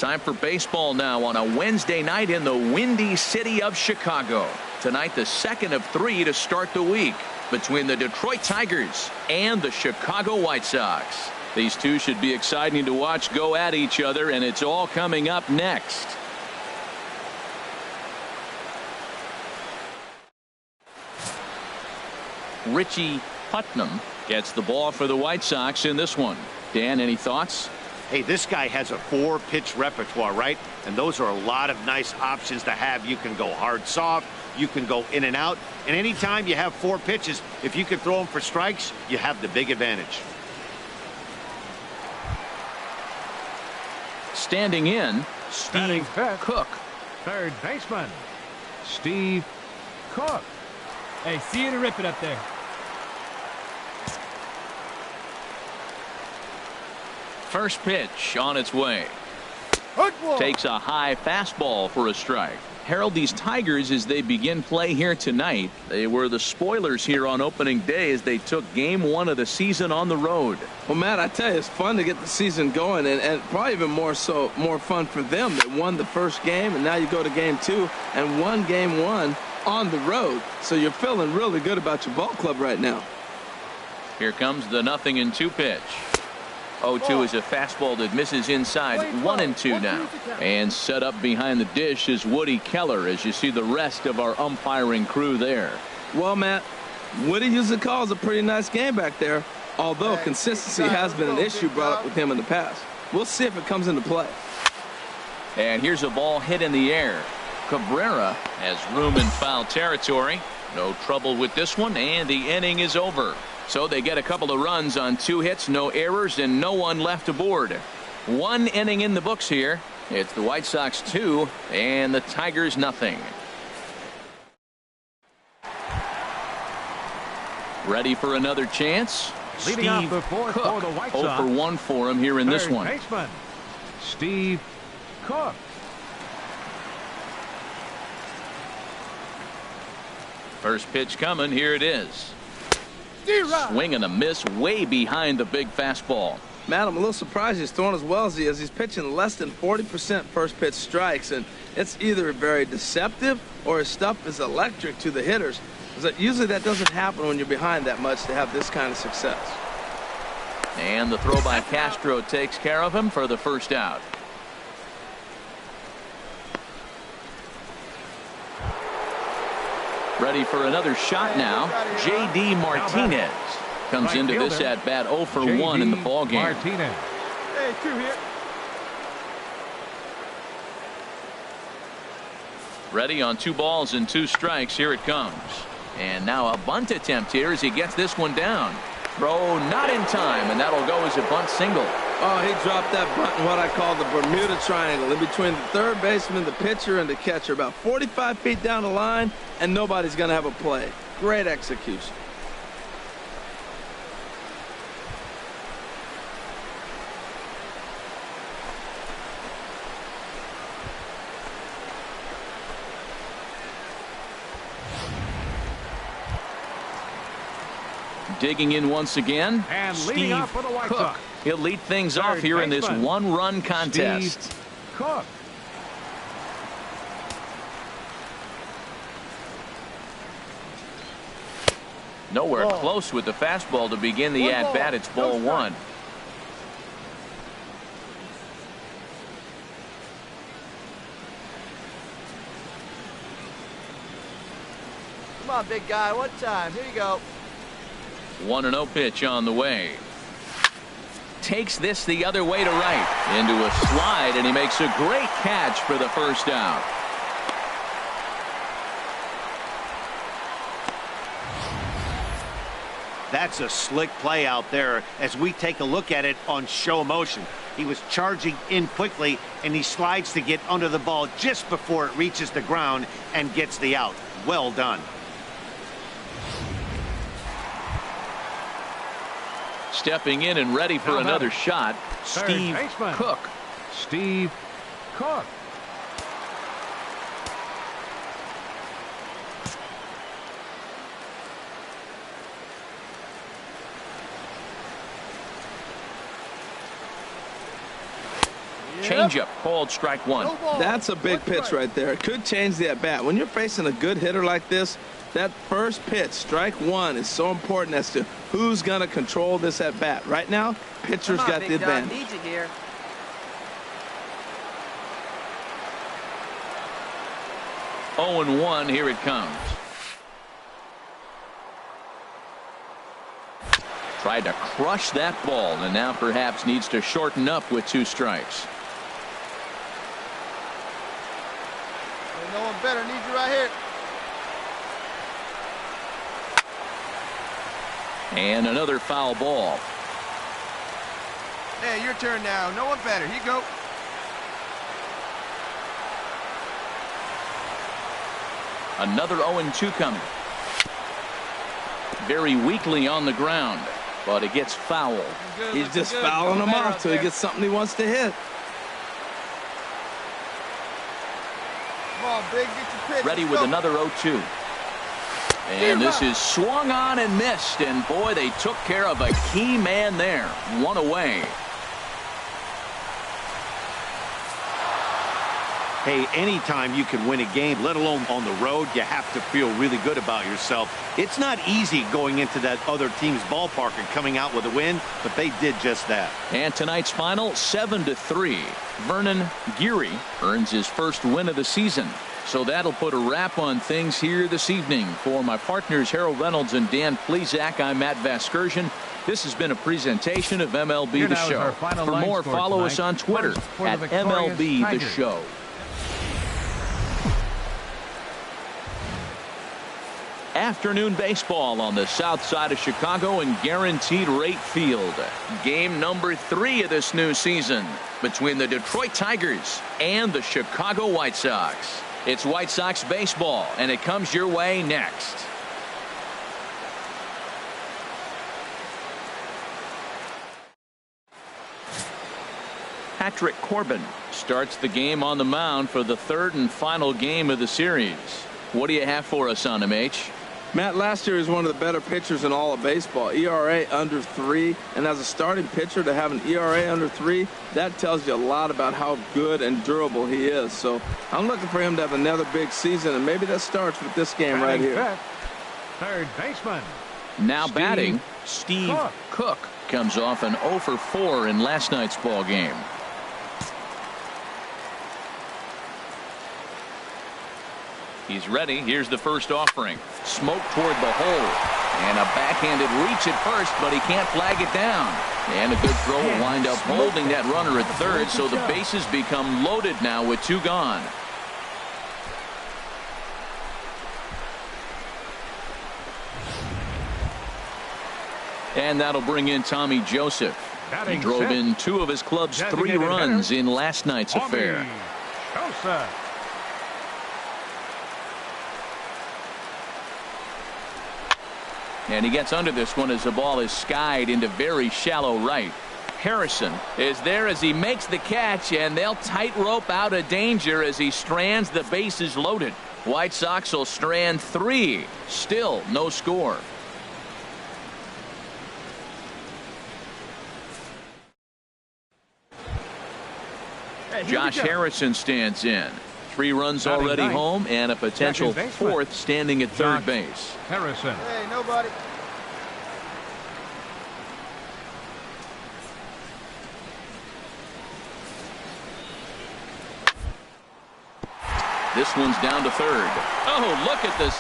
Time for baseball now on a Wednesday night in the windy city of Chicago. Tonight, the second of three to start the week between the Detroit Tigers and the Chicago White Sox. These two should be exciting to watch go at each other, and it's all coming up next. Richie Putnam gets the ball for the White Sox in this one. Dan, any thoughts? Hey, this guy has a 4-pitch repertoire, right? And those are a lot of nice options to have. You can go hard, soft. You can go in and out. And anytime you have 4 pitches, if you can throw them for strikes, you have the big advantage. Standing in, Steve Cook. Third baseman, Steve Cook. Hey, see you to rip it up there. First pitch on its way. Takes a high fastball for a strike. Harold, these Tigers, as they begin play here tonight, they were the spoilers here on opening day as they took game 1 of the season on the road. Well, Matt, I tell you, it's fun to get the season going, and probably even more fun for them. They won the first game, and now you go to game 2 and won game 1 on the road. So you're feeling really good about your ball club right now. Here comes the 0-2 pitch. 0-2 is a fastball that misses inside. 1-2 now. And set up behind the dish is Woody Keller as you see the rest of our umpiring crew there. Well, Matt, Woody usually calls a pretty nice game back there, although consistency has been an issue brought up with him in the past. We'll see if it comes into play. And here's a ball hit in the air. Cabrera has room in foul territory. No trouble with this one, and the inning is over. So they get a couple of runs on 2 hits, no errors, and no one left aboard. 1 inning in the books here. It's the White Sox 2 and the Tigers nothing. Ready for another chance? Leading off the fourth for the White Sox. 0 for 1 for him here in this one. Third baseman, Steve Cook. First pitch coming. Here it is. Swing and a miss way behind the big fastball. Matt, I'm a little surprised he's throwing as well as he is. He's pitching less than 40% first pitch strikes, and it's either very deceptive or his stuff is electric to the hitters. Usually that doesn't happen when you're behind that much to have this kind of success. And the throw by Castro takes care of him for the first out. Ready for another shot now. J.D. Martinez comes into this at bat 0 for 1 in the ball game. Martinez. Hey, 2 here. Ready on 2 balls and 2 strikes. Here it comes. And now a bunt attempt here as he gets this one down. Throw not in time, and that'll go as a bunt single. Oh, he dropped that bunt in what I call the Bermuda Triangle, in between the third baseman, the pitcher, and the catcher, about 45 feet down the line, and nobody's going to have a play. Great execution. Digging in once again, And Steve leading off for the White Cook. Sox. He'll lead things Third off here in this baseman, 1-run contest. Steve Cook. Nowhere close with the fastball to begin the at-bat. It's ball 1. Come on, big guy. One time. Here you go. 1-0 pitch on the way. Takes this the other way to right. Into a slide, and he makes a great catch for the first out. That's a slick play out there as we take a look at it on show motion. He was charging in quickly, and he slides to get under the ball just before it reaches the ground and gets the out. Well done. Stepping in and ready for another shot, Steve Cook. Steve Cook. Changeup called strike one. That's a big pitch right there. It could change the at-bat. When you're facing a good hitter like this, that first pitch, strike one, is so important as to who's going to control this at-bat. Right now, pitcher's got the advantage. Need you here. 0-1, here it comes. Tried to crush that ball, and now perhaps needs to shorten up with 2 strikes. Ain't no one better. Need you right here. And another foul ball. Hey, your turn now. No one better. Here you go. Another 0-2 coming. Very weakly on the ground, but it gets foul. He's just fouling him off till he gets something he wants to hit. Come on, Big. Get your pitch. Ready with another 0-2. And this is swung on and missed. And boy, they took care of a key man there. 1 away. Hey, anytime you can win a game, let alone on the road, you have to feel really good about yourself. It's not easy going into that other team's ballpark and coming out with a win, but they did just that. And tonight's final, 7-3. Vernon Geary earns his first win of the season. So that'll put a wrap on things here this evening. For my partners Harold Reynolds and Dan Plesac, I'm Matt Vasgersian. This has been a presentation of MLB The Show. For more, follow us on Twitter at MLB The Show. Afternoon baseball on the south side of Chicago and Guaranteed Rate Field. Game number 3 of this new season between the Detroit Tigers and the Chicago White Sox. It's White Sox baseball, and it comes your way next. Patrick Corbin starts the game on the mound for the 3rd and final game of the series. What do you have for us on him, H? Matt, last year he was one of the better pitchers in all of baseball. ERA under 3, and as a starting pitcher to have an ERA under 3, that tells you a lot about how good and durable he is. So I'm looking for him to have another big season, and maybe that starts with this game right here. Third baseman. Now batting, Steve Cook comes off an 0 for 4 in last night's ball game. He's ready. Here's the first offering. Smoke toward the hole. And a backhanded reach at first, but he can't flag it down. And a good throw will wind up holding that runner at third, so the bases become loaded now with 2 gone. And that'll bring in Tommy Joseph. He drove in 2 of his club's 3 runs in last night's affair. And he gets under this one as the ball is skied into very shallow right. Harrison is there as he makes the catch, and they'll tightrope out of danger as he strands the bases loaded. White Sox will strand 3. Still no score. Josh Harrison stands in. 3 runs already home and a potential 4th standing at third base. Harrison. Hey, nobody. This one's down to third. Oh, look at this.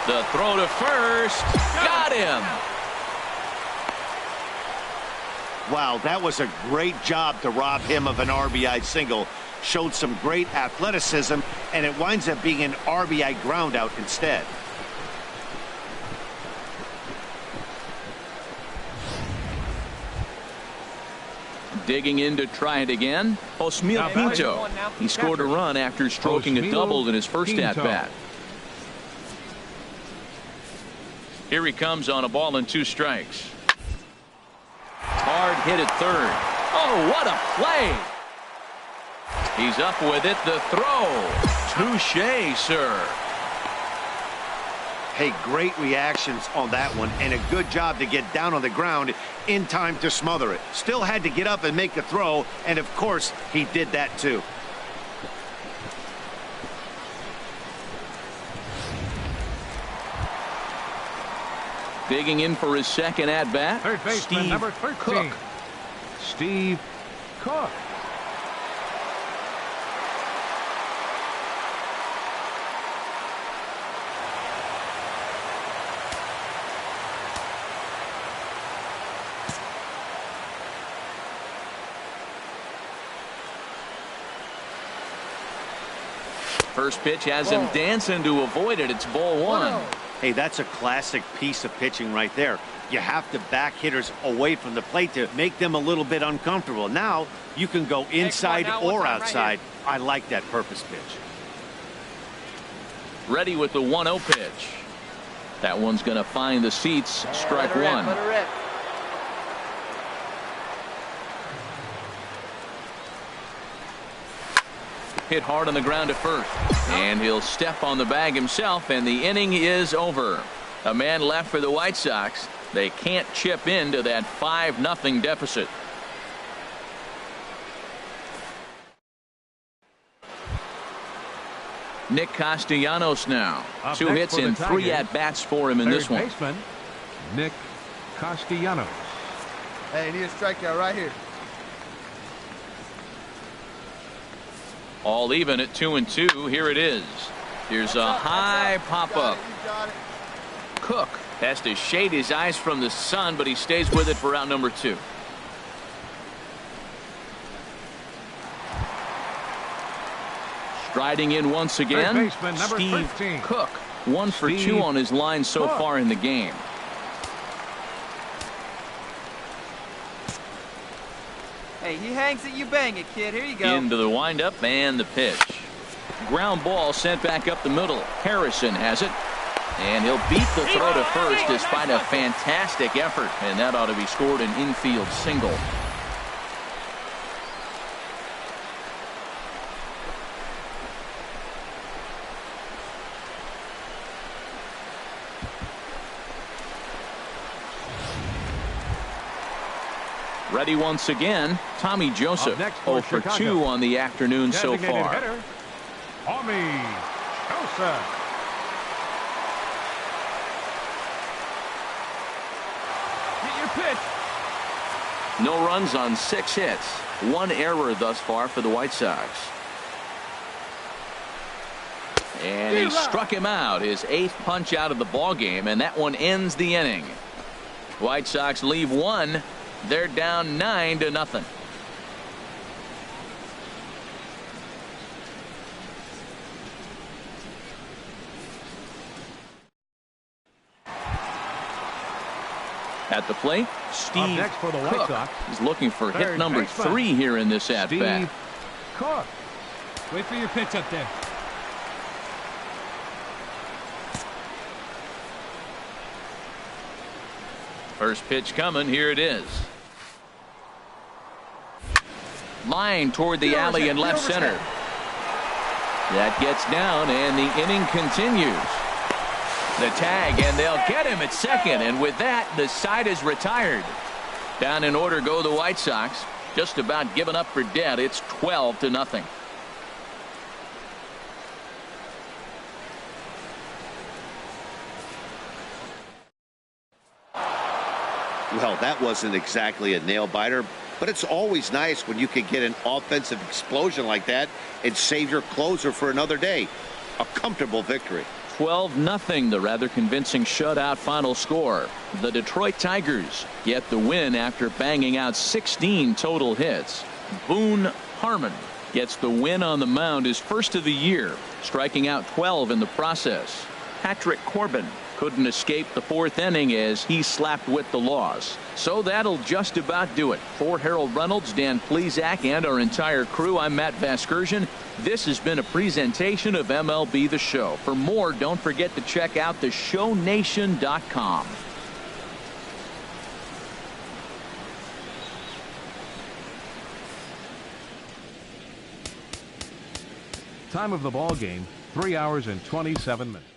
The throw to first. Got him. Wow, that was a great job to rob him of an RBI single. Showed some great athleticism, and it winds up being an RBI groundout instead. Digging in to try it again. Osmil Pinto. He scored a run after stroking a double in his first at-bat. Here he comes on a ball and 2 strikes. Hard hit at third. Oh, what a play. He's up with it. The throw. Touché, sir. Hey, great reactions on that one, and a good job to get down on the ground in time to smother it. Still had to get up and make a throw, and of course, he did that too. Digging in for his second at-bat, Third baseman, number 13. Cook. Steve Cook. First pitch has him dancing to avoid it. It's ball one. Hey, that's a classic piece of pitching right there. You have to back hitters away from the plate to make them a little bit uncomfortable. Now you can go inside or outside. I like that purpose pitch. Ready with the 1-0 pitch. That one's going to find the seats. Strike one. Hit hard on the ground at first, and he'll step on the bag himself, and the inning is over. A man left for the White Sox. They can't chip into that 5-0 deficit. Nick Castellanos now. Up 2 hits and 3 at-bats for him in this one. Baseman, Nick Castellanos. Hey, you need a strikeout right here. All even at 2-2. Here it is. Here's a high pop-up. Cook has to shade his eyes from the sun, but he stays with it for out number 2. Striding in once again, baseman, number Steve 13. Cook. 1 for 2 on his line so far in the game. Hey, he hangs it, you bang it, kid. Here you go. Into the windup and the pitch. Ground ball sent back up the middle. Harrison has it. And he'll beat the throw to first despite a fantastic effort. And that ought to be scored an infield single. Ready once again, Tommy Joseph. 0 for 2 on the afternoon so far. Hitter, Tommy Joseph. Get your pitch. No runs on 6 hits. 1 error thus far for the White Sox. And he struck him out, his 8th punch out of the ball game, and that one ends the inning. White Sox leave 1. They're down 9-0. At the plate, Steve next for the White Cook Sox. is looking for hit Third number baseman, 3 here in this at-bat. Steve Cook. Wait for your pitch up there. First pitch coming. Here it is. Line toward the alley in left center. That gets down, and the inning continues. The tag, and they'll get him at second, and with that, the side is retired. Down in order go the White Sox. Just about given up for dead. It's 12-0. Well, that wasn't exactly a nail-biter, but it's always nice when you can get an offensive explosion like that and save your closer for another day. A comfortable victory. 12-0, the rather convincing shutout final score. The Detroit Tigers get the win after banging out 16 total hits. Boone Harmon gets the win on the mound, his first of the year, striking out 12 in the process. Patrick Corbin couldn't escape the 4th inning as he slapped with the loss. So that'll just about do it. For Harold Reynolds, Dan Plesac, and our entire crew, I'm Matt Vasgersian. This has been a presentation of MLB The Show. For more, don't forget to check out theshownation.com. Time of the ball game, 3 hours and 27 minutes.